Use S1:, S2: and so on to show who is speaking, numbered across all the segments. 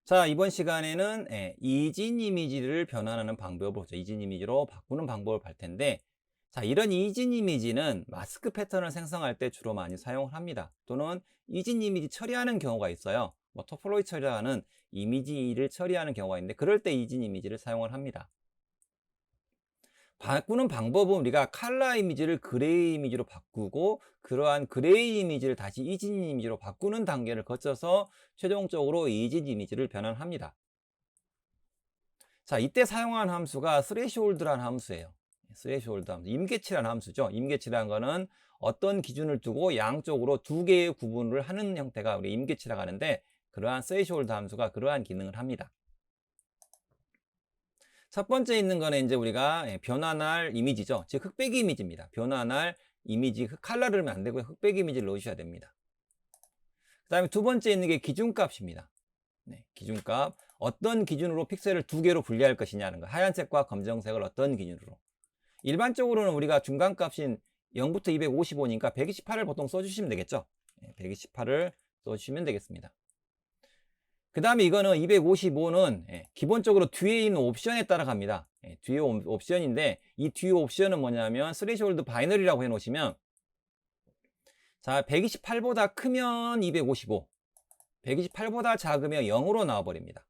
S1: 자, 이번 시간에는 이진 이미지를 변환하는 방법을 보죠. 이진 이미지로 바꾸는 방법을 볼 텐데, 자, 이런 이진 이미지는 마스크 패턴을 생성할 때 주로 많이 사용을 합니다. 또는 이진 이미지 처리하는 경우가 있어요. 뭐 토폴로지 처리하는 이미지를 처리하는 경우가 있는데, 그럴 때 이진 이미지를 사용을 합니다. 바꾸는 방법은 우리가 칼라 이미지를 그레이 이미지로 바꾸고, 그러한 그레이 이미지를 다시 이진 이미지로 바꾸는 단계를 거쳐서 최종적으로 이진 이미지를 변환합니다. 자, 이때 사용한 함수가 스레시홀드라는 함수예요. 스레시홀드 함수, 임계치라는 함수죠. 임계치라는 거는 어떤 기준을 두고 양쪽으로 두 개의 구분을 하는 형태가 우리 임계치라고 하는데, 그러한 스레시홀드 함수가 그러한 기능을 합니다. 첫 번째 있는 거는 이제 우리가 변환할 이미지죠. 즉 흑백 이미지입니다. 변환할 이미지, 칼라를 넣으면 안 되고요. 흑백 이미지를 넣으셔야 됩니다. 그 다음에 두 번째 있는 게 기준값입니다. 기준값. 어떤 기준으로 픽셀을 두 개로 분리할 것이냐는 거. 하얀색과 검정색을 어떤 기준으로. 일반적으로는 우리가 중간값인 0부터 255니까 128을 보통 써주시면 되겠죠. 128을 써주시면 되겠습니다. 그 다음에 이거는 255는 기본적으로 뒤에 있는 옵션에 따라 갑니다. 뒤에 옵션인데, 이 뒤에 옵션은 뭐냐면 스레시홀드 바이너리라고 해 놓으시면, 자, 128보다 크면 255, 128보다 작으면 0으로 나와 버립니다.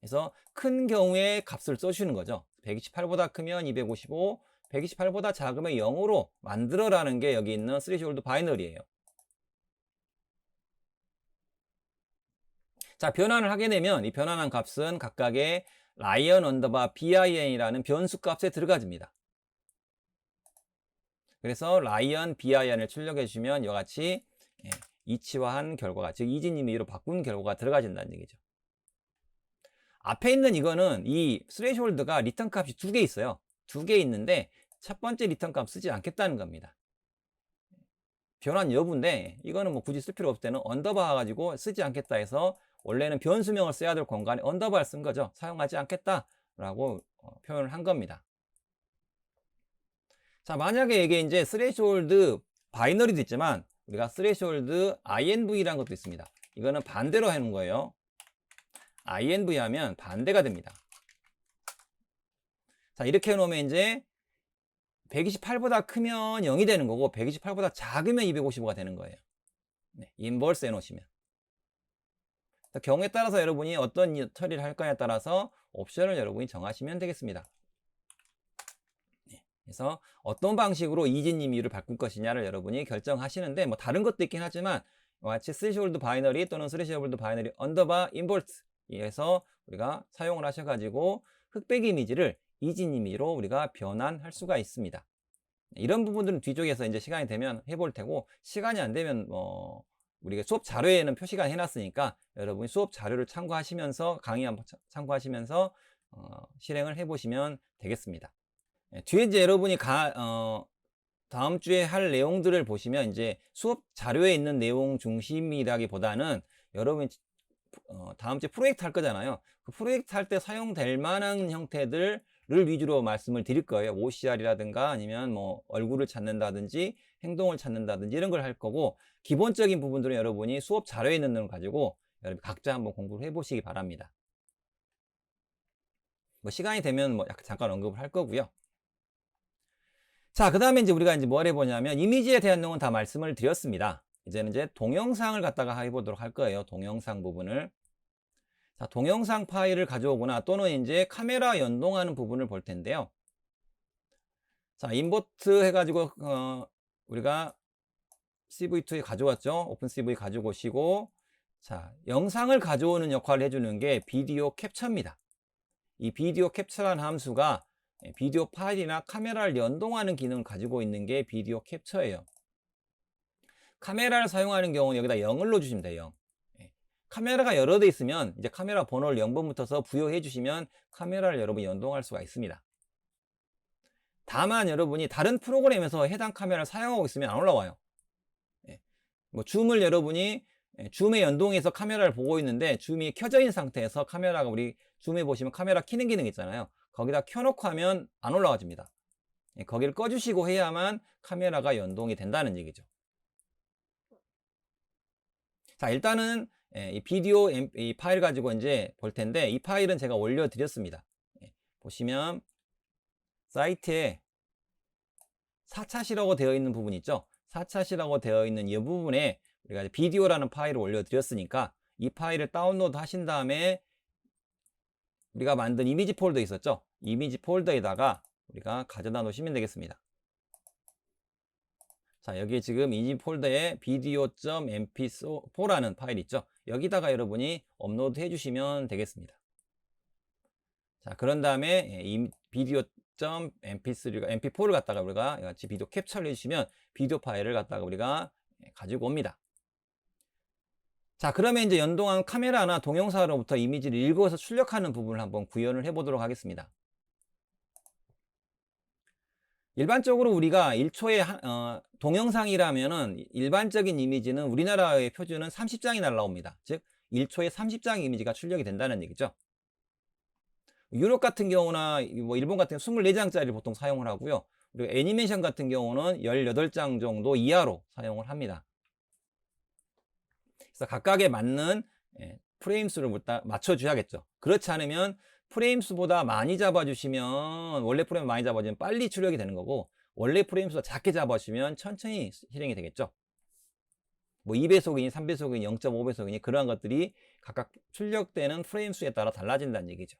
S1: 그래서 큰 경우에 값을 써주는 거죠. 128보다 크면 255, 128보다 작으면 0으로 만들어라는 게 여기 있는 스레시홀드 바이너리예요. 자, 변환을 하게 되면 이 변환한 값은 각각의 라이언 언더바 bin이라는 변수 값에 들어가집니다. 그래서 라이언 bin을 출력해 주시면 이와 같이 이치화한 결과가, 즉 이진 이미지로 바꾼 결과가 들어가진다는 얘기죠. 앞에 있는 이거는 이 스레시홀드가 리턴 값이 두 개 있어요. 두 개 있는데 첫 번째 리턴 값 쓰지 않겠다는 겁니다. 변환 여부인데 이거는 뭐 굳이 쓸 필요 없을 때는 언더바 가지고 쓰지 않겠다 해서, 원래는 변수명을 써야 될 공간에 언더바를 쓴 거죠. 사용하지 않겠다라고 표현을 한 겁니다. 자, 만약에 이게 이제 스레시홀드 바이너리도 있지만 우리가 스레시홀드 inv라는 것도 있습니다. 이거는 반대로 해놓은 거예요. inv 하면 반대가 됩니다. 자, 이렇게 해놓으면 이제 128보다 크면 0이 되는 거고 128보다 작으면 255가 되는 거예요. 인버스 해놓으시면. 경우에 따라서 여러분이 어떤 처리를 할 거냐에 따라서 옵션을 여러분이 정하시면 되겠습니다. 그래서 어떤 방식으로 이진 이미지를 바꿀 것이냐를 여러분이 결정하시는데, 뭐 다른 것도 있긴 하지만 마치 스레시홀드 바이너리 또는 스레시홀드 바이너리 언더바 인버트에서 우리가 사용을 하셔가지고 흑백 이미지를 이진 이미지로 우리가 변환할 수가 있습니다. 이런 부분들은 뒤쪽에서 이제 시간이 되면 해볼 테고, 시간이 안 되면 우리가 수업 자료에는 표시가 해놨으니까 여러분이 수업 자료를 참고하시면서, 강의 한번 참고하시면서 실행을 해보시면 되겠습니다. 뒤에 이제 여러분이 다음 주에 할 내용들을 보시면 이제 수업 자료에 있는 내용 중심이라기보다는 여러분이 다음 주에 프로젝트 할 거잖아요. 그 프로젝트 할 때 사용될 만한 형태들을 위주로 말씀을 드릴 거예요. OCR이라든가 아니면 뭐 얼굴을 찾는다든지 행동을 찾는다든지 이런 걸 할 거고, 기본적인 부분들은 여러분이 수업 자료에 있는 내용을 가지고 여러분 각자 한번 공부를 해보시기 바랍니다. 뭐 시간이 되면 뭐 약간 잠깐 언급을 할 거고요. 자, 그 다음에 이제 우리가 이제 뭘 해보냐면, 이미지에 대한 내용은 다 말씀을 드렸습니다. 이제는 이제 동영상을 갖다가 해보도록 할 거예요. 동영상 부분을. 자, 동영상 파일을 가져오거나 또는 이제 카메라 연동하는 부분을 볼 텐데요. 자, 임포트 해가지고 우리가 CV2에 가져왔죠. 오픈 CV 가지고 오시고, 자, 영상을 가져오는 역할을 해주는 게 비디오 캡처입니다. 이 비디오 캡처라는 함수가 비디오 파일이나 카메라를 연동하는 기능을 가지고 있는 게 비디오 캡처예요. 카메라를 사용하는 경우는 여기다 0을 넣어주시면 돼요. 카메라가 여러 대 있으면 이제 카메라 번호를 0번부터서 부여해 주시면 카메라를 여러분이 연동할 수가 있습니다. 다만 여러분이 다른 프로그램에서 해당 카메라를 사용하고 있으면 안 올라와요. 뭐 줌을 여러분이 줌에 연동해서 카메라를 보고 있는데 줌이 켜져 있는 상태에서 카메라가, 우리 줌에 보시면 카메라 켜는 기능 있잖아요. 거기다 켜놓고 하면 안 올라와집니다. 거기를 꺼주시고 해야만 카메라가 연동이 된다는 얘기죠. 자, 일단은 이 비디오 이 파일 가지고 이제 볼 텐데, 이 파일은 제가 올려드렸습니다. 보시면 사이트에 4찻이라고 되어 있는 부분 있죠. 4찻이라고 되어 있는 이 부분에 우리가 비디오라는 파일을 올려드렸으니까 이 파일을 다운로드 하신 다음에 우리가 만든 이미지 폴더 있었죠. 이미지 폴더에다가 우리가 가져다 놓으시면 되겠습니다. 자, 여기 지금 이미지 폴더에 video.mp4라는 파일 있죠. 여기다가 여러분이 업로드 해주시면 되겠습니다. 자, 그런 다음에 이 video.mp3가 mp4를 갖다가 우리가 같이 비디오 캡처를 해주시면 비디오 파일을 갖다가 우리가 가지고 옵니다. 자, 그러면 이제 연동한 카메라나 동영상으로부터 이미지를 읽어서 출력하는 부분을 한번 구현을 해 보도록 하겠습니다. 일반적으로 우리가 1초에 동영상이라면은 일반적인 이미지는 우리나라의 표준은 30장이 날라옵니다. 즉 1초에 30장의 이미지가 출력이 된다는 얘기죠. 유럽 같은 경우나 뭐 일본 같은 경우 24장짜리를 보통 사용을 하고요. 그리고 애니메이션 같은 경우는 18장 정도 이하로 사용을 합니다. 그래서 각각에 맞는 프레임 수를 맞춰줘야겠죠. 그렇지 않으면 프레임 수보다 많이 잡아주시면, 원래 프레임 많이 잡아주면 빨리 출력이 되는 거고, 원래 프레임 수가 작게 잡아주시면 천천히 실행이 되겠죠. 뭐 2배속이니 3배속이니 0.5배속이니 그러한 것들이 각각 출력되는 프레임 수에 따라 달라진다는 얘기죠.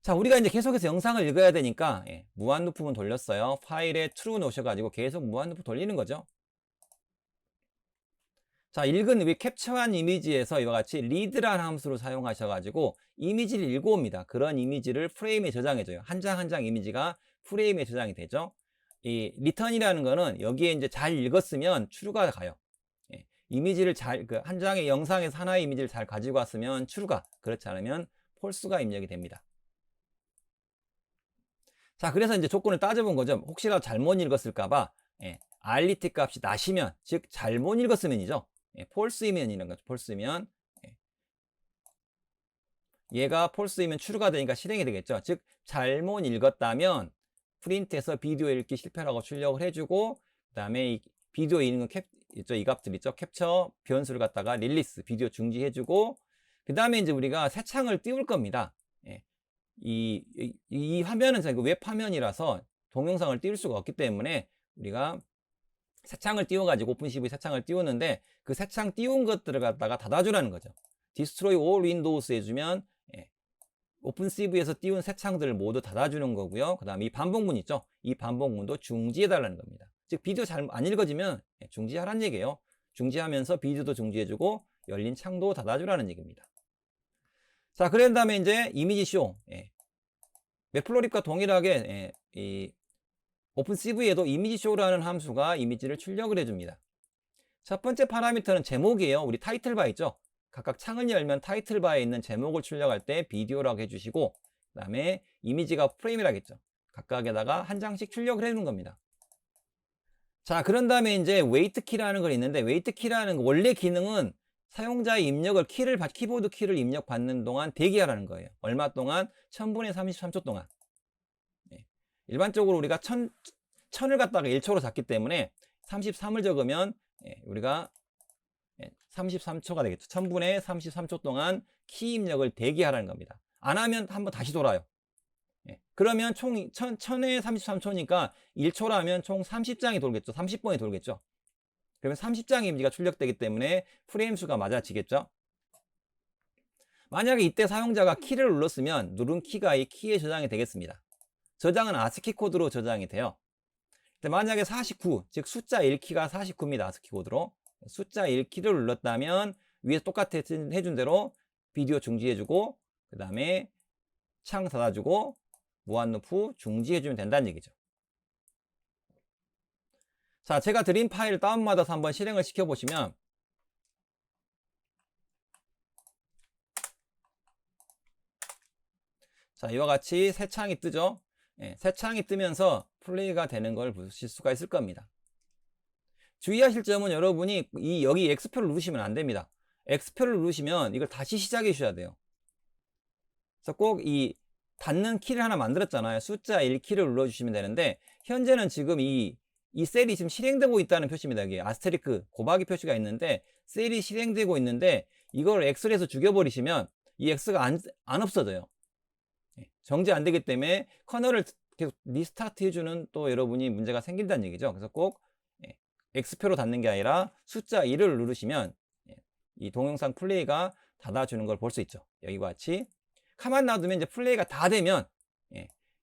S1: 자, 우리가 이제 계속해서 영상을 읽어야 되니까 무한루프만 돌렸어요. 파일에 true 놓으셔가지고 계속 무한루프 돌리는 거죠. 자, 읽은 위 캡처한 이미지에서 이와 같이 read라는 함수를 사용하셔가지고 이미지를 읽어옵니다. 그런 이미지를 프레임에 저장해줘요. 한 장 한 장 이미지가 프레임에 저장이 되죠. 이 return이라는 거는 여기에 이제 잘 읽었으면 true가 가요. 이미지를 한 장의 영상에서 하나의 이미지를 잘 가지고 왔으면 true가, 그렇지 않으면 false가 입력이 됩니다. 자, 그래서 이제 조건을 따져본 거죠. 혹시라도 잘못 읽었을까봐 arity 값이 낮으면, 즉 잘못 읽었으면이죠. false이면 이런 거죠. false이면 얘가 false이면 true가 되니까 실행이 되겠죠. 즉 잘못 읽었다면 프린트해서 비디오 읽기 실패라고 출력을 해주고, 그 다음에 이 비디오 읽는 이 값들 있죠. 캡처 변수를 갖다가 릴리스 비디오 중지해주고, 그 다음에 이제 우리가 새 창을 띄울 겁니다. 이 화면은 웹 화면이라서 동영상을 띄울 수가 없기 때문에 우리가 새 창을 띄워가지고 오픈CV 새 창을 띄우는데, 그 새 창 띄운 것들을 갖다가 닫아주라는 거죠. Destroy all Windows 해주면 오픈CV에서 띄운 새 창들을 모두 닫아주는 거고요. 그 다음에 이 반복문 있죠. 이 반복문도 중지해달라는 겁니다. 즉 비디오 잘 안 읽어지면 중지하라는 얘기예요. 중지하면서 비디오도 중지해주고 열린 창도 닫아주라는 얘기입니다. 자, 그런 다음에 이제 이미지 쇼. 매플로립과 동일하게 이 오픈CV에도 이미지 쇼라는 함수가 이미지를 출력을 해줍니다. 첫 번째 파라미터는 제목이에요. 우리 타이틀 바 있죠. 각각 창을 열면 타이틀 바에 있는 제목을 출력할 때 비디오라고 해주시고, 그 다음에 이미지가 프레임이라겠죠. 각각에다가 한 장씩 출력을 해주는 겁니다. 자, 그런 다음에 이제 웨이트 키라는 걸 있는데, 웨이트 키라는 원래 기능은 사용자의 입력을 키보드 키를 입력받는 동안 대기하라는 거예요. 얼마 동안? 1000분의 33초 동안. 일반적으로 우리가 1000을 갖다가 1초로 잡기 때문에 33을 적으면 우리가 33초가 되겠죠. 1000분의 33초 동안 키 입력을 대기하라는 겁니다. 안 하면 한번 다시 돌아요. 그러면 총 1000에 33초니까 1초라면 총 30장이 돌겠죠. 30번이 돌겠죠. 그러면 30장의 이미지가 출력되기 때문에 프레임 수가 맞아지겠죠. 만약에 이때 사용자가 키를 눌렀으면 누른 키가 이 키에 저장이 되겠습니다. 저장은 아스키 코드로 저장이 돼요. 근데 만약에 49, 즉 숫자 1키가 49입니다. 아스키 코드로. 숫자 1키를 눌렀다면 위에서 똑같이 해준 대로 비디오 중지해주고, 그 다음에 창 닫아주고 무한루프 중지해주면 된다는 얘기죠. 자, 제가 드린 파일을 다운받아서 한번 실행을 시켜보시면, 자, 이와 같이 새 창이 뜨죠. 새 창이 뜨면서 플레이가 되는 걸 보실 수가 있을 겁니다. 주의하실 점은 여러분이 여기 X표를 누르시면 안 됩니다. X표를 누르시면 이걸 다시 시작해 주셔야 돼요. 그래서 꼭 이 닫는 키를 하나 만들었잖아요. 숫자 1키를 눌러주시면 되는데, 현재는 지금 이 이 셀이 지금 실행되고 있다는 표시입니다. 여기 아스테리크 곱하기 표시가 있는데 셀이 실행되고 있는데 이걸 X를 해서 죽여버리시면 이 X가 안 없어져요. 정지 안 되기 때문에 커널을 계속 리스타트 해주는 또 여러분이 문제가 생긴다는 얘기죠. 그래서 꼭 X표로 닫는 게 아니라 숫자 1을 누르시면 이 동영상 플레이가 닫아주는 걸 볼 수 있죠. 여기와 같이 가만 놔두면 이제 플레이가 다 되면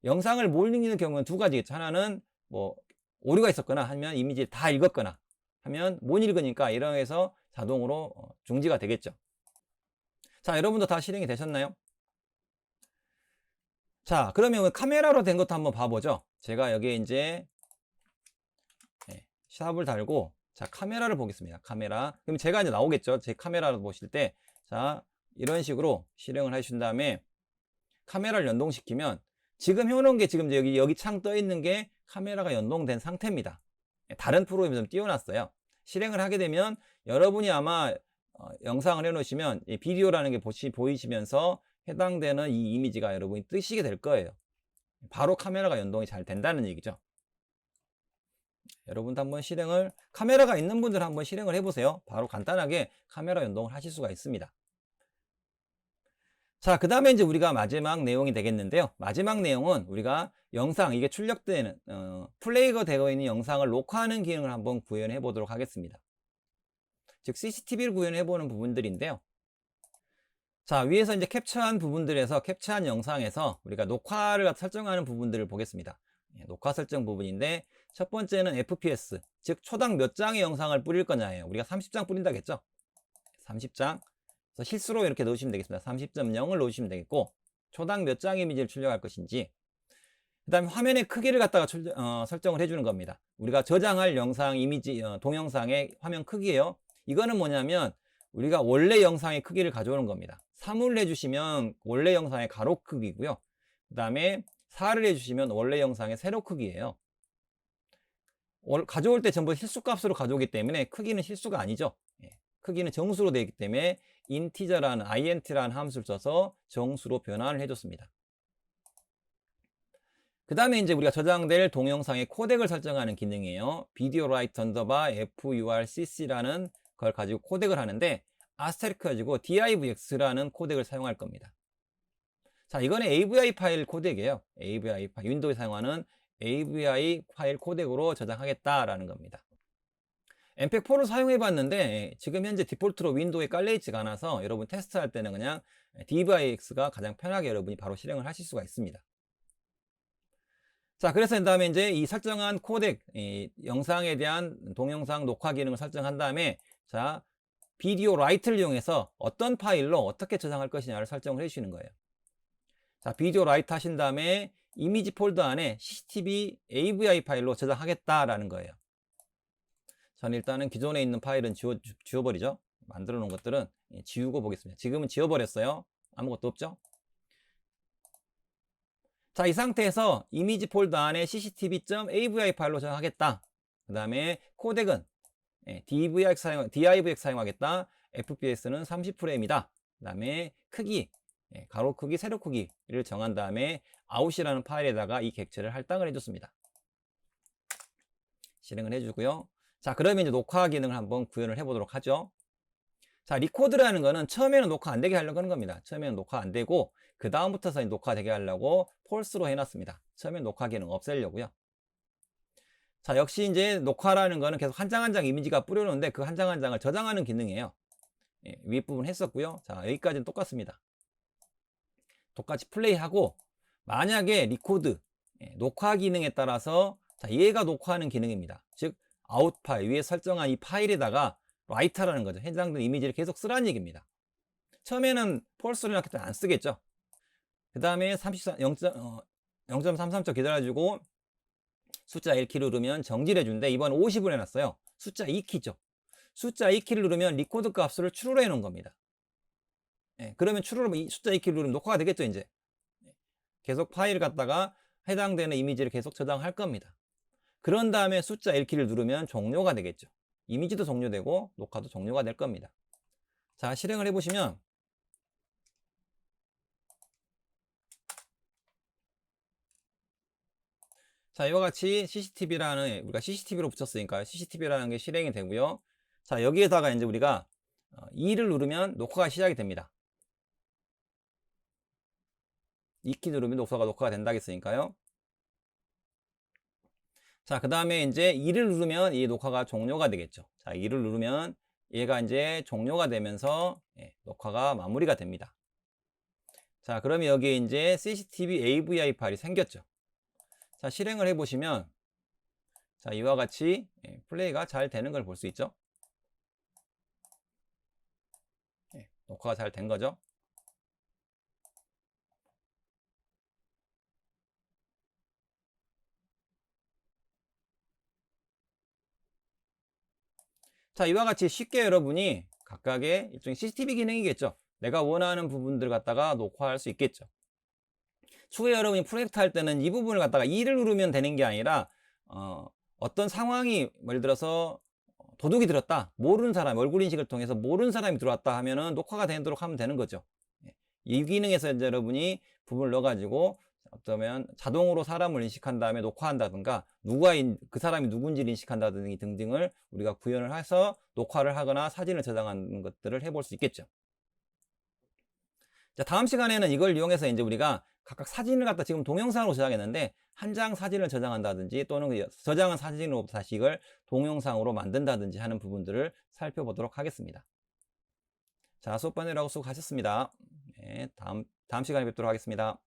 S1: 영상을 못 읽는 경우는 두 가지겠죠. 하나는 뭐 오류가 있었거나 하면 이미지 다 읽었거나 하면 못 읽으니까 이러해서 자동으로 중지가 되겠죠. 자, 여러분도 다 실행이 되셨나요? 자, 그러면 카메라로 된 것도 한번 봐보죠. 제가 여기에 이제 샵을 달고 자, 카메라를 보겠습니다. 카메라. 그럼 제가 이제 나오겠죠. 제 카메라를 보실 때 자, 이런 식으로 실행을 해주신 다음에 카메라를 연동시키면 지금 해놓은 게 지금 여기 창 떠 있는 게 카메라가 연동된 상태입니다. 다른 프로그램이 좀 띄워놨어요. 실행을 하게 되면 여러분이 아마 영상을 해놓으시면 이 비디오라는 게 보이시면서 해당되는 이 이미지가 여러분이 뜨시게 될 거예요. 바로 카메라가 연동이 잘 된다는 얘기죠. 여러분도 한번 카메라가 있는 분들 한번 실행을 해보세요. 바로 간단하게 카메라 연동을 하실 수가 있습니다. 자, 그 다음에 이제 우리가 마지막 내용이 되겠는데요. 마지막 내용은 우리가 영상, 이게 출력되는, 플레이가 되어 있는 영상을 녹화하는 기능을 한번 구현해 보도록 하겠습니다. 즉, CCTV를 구현해 보는 부분들인데요. 자, 위에서 이제 캡처한 부분들에서, 캡처한 영상에서 우리가 녹화를 설정하는 부분들을 보겠습니다. 녹화 설정 부분인데, 첫 번째는 FPS, 즉, 초당 몇 장의 영상을 뿌릴 거냐예요. 우리가 30장 뿌린다고 했죠? 30장. 그래서 실수로 이렇게 넣으시면 되겠습니다. 30.0을 넣으시면 되겠고, 초당 몇 장의 이미지를 출력할 것인지, 그 다음에 화면의 크기를 갖다가 설정을 해주는 겁니다. 우리가 저장할 영상, 이미지, 동영상의 화면 크기예요. 이거는 뭐냐면 우리가 원래 영상의 크기를 가져오는 겁니다. 3을 해주시면 원래 영상의 가로 크기고요. 그 다음에 4를 해주시면 원래 영상의 세로 크기예요. 가져올 때 전부 실수값으로 가져오기 때문에 크기는 실수가 아니죠. 크기는 정수로 되어 있기 때문에 인티저라는 int라는 함수를 써서 정수로 변환을 해줬습니다. 그 다음에 이제 우리가 저장될 동영상의 코덱을 설정하는 기능이에요. 비디오 라이트 언더바 FURCC라는 걸 가지고 코덱을 하는데 아스테리크 가지고 DIVX라는 코덱을 사용할 겁니다. 자, 이거는 AVI 파일 코덱이에요. AVI 파일, 윈도우에 사용하는 AVI 파일 코덱으로 저장하겠다라는 겁니다. 엠팩4를 사용해 봤는데 지금 현재 디폴트로 윈도우에 깔려 있지가 않아서 여러분 테스트할 때는 그냥 DVX가 가장 편하게 여러분이 바로 실행을 하실 수가 있습니다. 자, 그래서 그 다음에 이제 이 설정한 코덱, 이 영상에 대한 동영상 녹화 기능을 설정한 다음에 자, 비디오 라이트를 이용해서 어떤 파일로 어떻게 저장할 것이냐를 설정을 해 주시는 거예요. 자, 비디오 라이트 하신 다음에 이미지 폴더 안에 CCTV AVI 파일로 저장하겠다라는 거예요. 저는 일단은 기존에 있는 파일은 지워버리죠. 만들어 놓은 것들은 지우고 보겠습니다. 지금은 지워버렸어요. 아무것도 없죠. 자, 이 상태에서 이미지 폴더 안에 cctv.avi 파일로 저장하겠다. 그 다음에 코덱은 DIVX 사용하겠다. FPS는 30프레임이다. 그 다음에 크기, 가로 크기, 세로 크기를 정한 다음에 out이라는 파일에다가 이 객체를 할당을 해줬습니다. 실행을 해주고요. 자, 그러면 이제 녹화 기능을 한번 구현을 해보도록 하죠. 자, 리코드라는 거는 처음에는 녹화 안 되게 하려고 하는 겁니다. 처음에는 녹화 안 되고 그 다음부터서 녹화 되게 하려고 폴스로 해놨습니다. 처음엔 녹화 기능 없애려고요. 자, 역시 이제 녹화라는 거는 계속 한 장 한 장 이미지가 뿌려놓는데 그 한 장 한 장을 저장하는 기능이에요. 윗부분 했었고요. 자, 여기까지는 똑같습니다. 똑같이 플레이하고 만약에 리코드 녹화 기능에 따라서 자, 얘가 녹화하는 기능입니다. 즉 아웃 파일 위에 설정한 이 파일에다가 라이터라는 거죠. 해당되는 이미지를 계속 쓰라는 얘기입니다. 처음에는 폴스를 이렇게 안 쓰겠죠. 그 다음에 0.33초 기다려주고 숫자 1키를 누르면 정지를 해준대. 이번 50을 해놨어요. 숫자 2키죠. 숫자 2키를 누르면 리코드 값을 추루해 놓은 겁니다. 그러면 숫자 2키를 누르면 녹화가 되겠죠. 이제 계속 파일을 갖다가 해당되는 이미지를 계속 저장할 겁니다. 그런 다음에 숫자 1키를 누르면 종료가 되겠죠. 이미지도 종료되고 녹화도 종료가 될 겁니다. 자, 실행을 해보시면 자, 이와 같이 CCTV라는, 우리가 CCTV로 붙였으니까 CCTV라는 게 실행이 되고요. 자, 여기에다가 이제 우리가 2를 누르면 녹화가 시작이 됩니다. 2키 누르면 녹화가 된다 했으니까요. 자, 그 다음에 이제 2를 누르면 이 녹화가 종료가 되겠죠. 자, 2를 누르면 얘가 이제 종료가 되면서 녹화가 마무리가 됩니다. 자, 그러면 여기에 이제 CCTV AVI 파일이 생겼죠. 자, 실행을 해보시면, 자, 이와 같이 플레이가 잘 되는 걸 볼 수 있죠. 녹화가 잘 된 거죠. 자, 이와 같이 쉽게 여러분이 각각의 일종의 CCTV 기능이겠죠. 내가 원하는 부분들 갖다가 녹화할 수 있겠죠. 추후에 여러분이 프로젝트 할 때는 이 부분을 갖다가 2를 누르면 되는 게 아니라 어떤 상황이, 예를 들어서 도둑이 들었다, 모르는 사람, 얼굴 인식을 통해서 모르는 사람이 들어왔다 하면은 녹화가 되도록 하면 되는 거죠. 이 기능에서 이제 여러분이 부분을 넣어가지고 어쩌면 자동으로 사람을 인식한 다음에 녹화한다든가, 그 사람이 누군지를 인식한다든지 등등을 우리가 구현을 해서 녹화를 하거나 사진을 저장하는 것들을 해볼 수 있겠죠. 자, 다음 시간에는 이걸 이용해서 이제 우리가 각각 사진을 갖다 지금 동영상으로 저장했는데 한 장 사진을 저장한다든지 또는 저장한 사진으로 다시 이걸 동영상으로 만든다든지 하는 부분들을 살펴보도록 하겠습니다. 자, 수업 받느라고 수고하셨습니다. 네, 다음 시간에 뵙도록 하겠습니다.